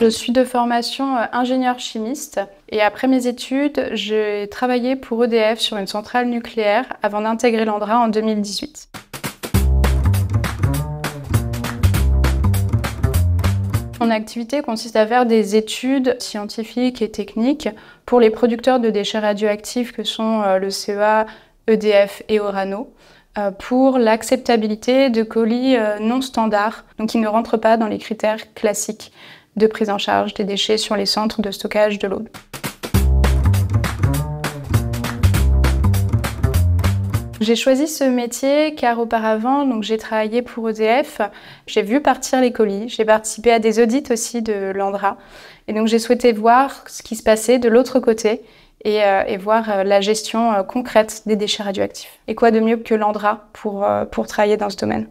Je suis de formation ingénieur chimiste et après mes études, j'ai travaillé pour EDF sur une centrale nucléaire avant d'intégrer l'Andra en 2018. Mon activité consiste à faire des études scientifiques et techniques pour les producteurs de déchets radioactifs que sont le CEA, EDF et Orano, pour l'acceptabilité de colis non standards, donc qui ne rentrent pas dans les critères classiques de prise en charge des déchets sur les centres de stockage de l'eau. J'ai choisi ce métier car auparavant, j'ai travaillé pour EDF, j'ai vu partir les colis, j'ai participé à des audits aussi de l'Andra et donc j'ai souhaité voir ce qui se passait de l'autre côté et voir la gestion concrète des déchets radioactifs. Et quoi de mieux que l'Andra pour travailler dans ce domaine?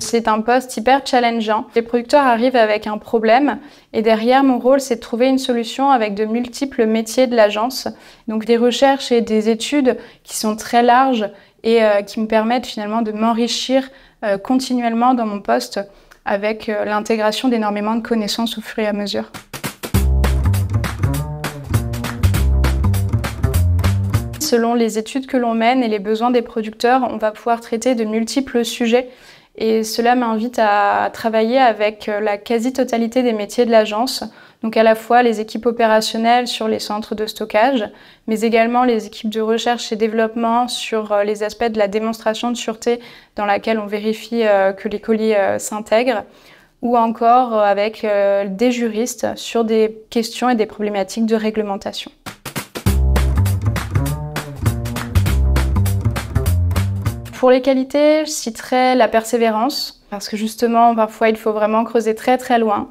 C'est un poste hyper challengeant. Les producteurs arrivent avec un problème et derrière, mon rôle, c'est de trouver une solution avec de multiples métiers de l'agence. Donc des recherches et des études qui sont très larges et qui me permettent finalement de m'enrichir continuellement dans mon poste avec l'intégration d'énormément de connaissances au fur et à mesure. Selon les études que l'on mène et les besoins des producteurs, on va pouvoir traiter de multiples sujets. Et cela m'invite à travailler avec la quasi-totalité des métiers de l'agence, donc à la fois les équipes opérationnelles sur les centres de stockage, mais également les équipes de recherche et développement sur les aspects de la démonstration de sûreté dans laquelle on vérifie que les colis s'intègrent, ou encore avec des juristes sur des questions et des problématiques de réglementation. Pour les qualités, je citerai la persévérance, parce que justement, parfois, il faut vraiment creuser très très loin.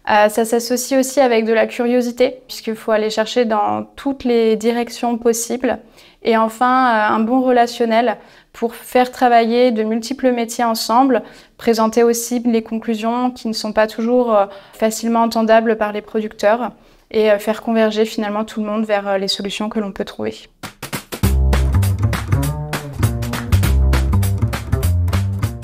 Ça s'associe aussi avec de la curiosité, puisqu'il faut aller chercher dans toutes les directions possibles. Et enfin, un bon relationnel pour faire travailler de multiples métiers ensemble, présenter aussi les conclusions qui ne sont pas toujours facilement entendables par les producteurs et faire converger finalement tout le monde vers les solutions que l'on peut trouver.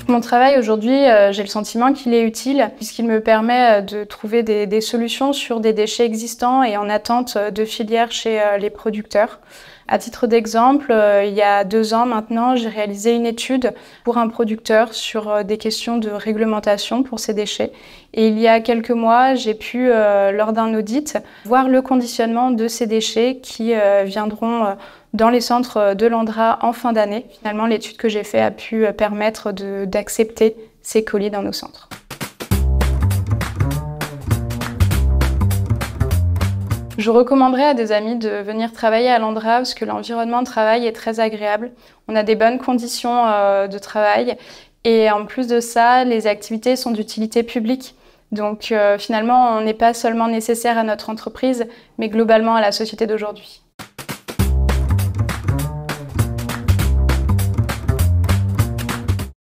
Mon travail aujourd'hui, j'ai le sentiment qu'il est utile puisqu'il me permet de trouver des solutions sur des déchets existants et en attente de filières chez les producteurs. À titre d'exemple, il y a 2 ans maintenant, j'ai réalisé une étude pour un producteur sur des questions de réglementation pour ces déchets. Et il y a quelques mois, j'ai pu, lors d'un audit, voir le conditionnement de ces déchets qui viendront dans les centres de l'Andra en fin d'année. Finalement, l'étude que j'ai faite a pu permettre d'accepter ces colis dans nos centres. Je recommanderais à des amis de venir travailler à l'Andra parce que l'environnement de travail est très agréable. On a des bonnes conditions de travail et en plus de ça, les activités sont d'utilité publique. Donc finalement, on n'est pas seulement nécessaire à notre entreprise, mais globalement à la société d'aujourd'hui.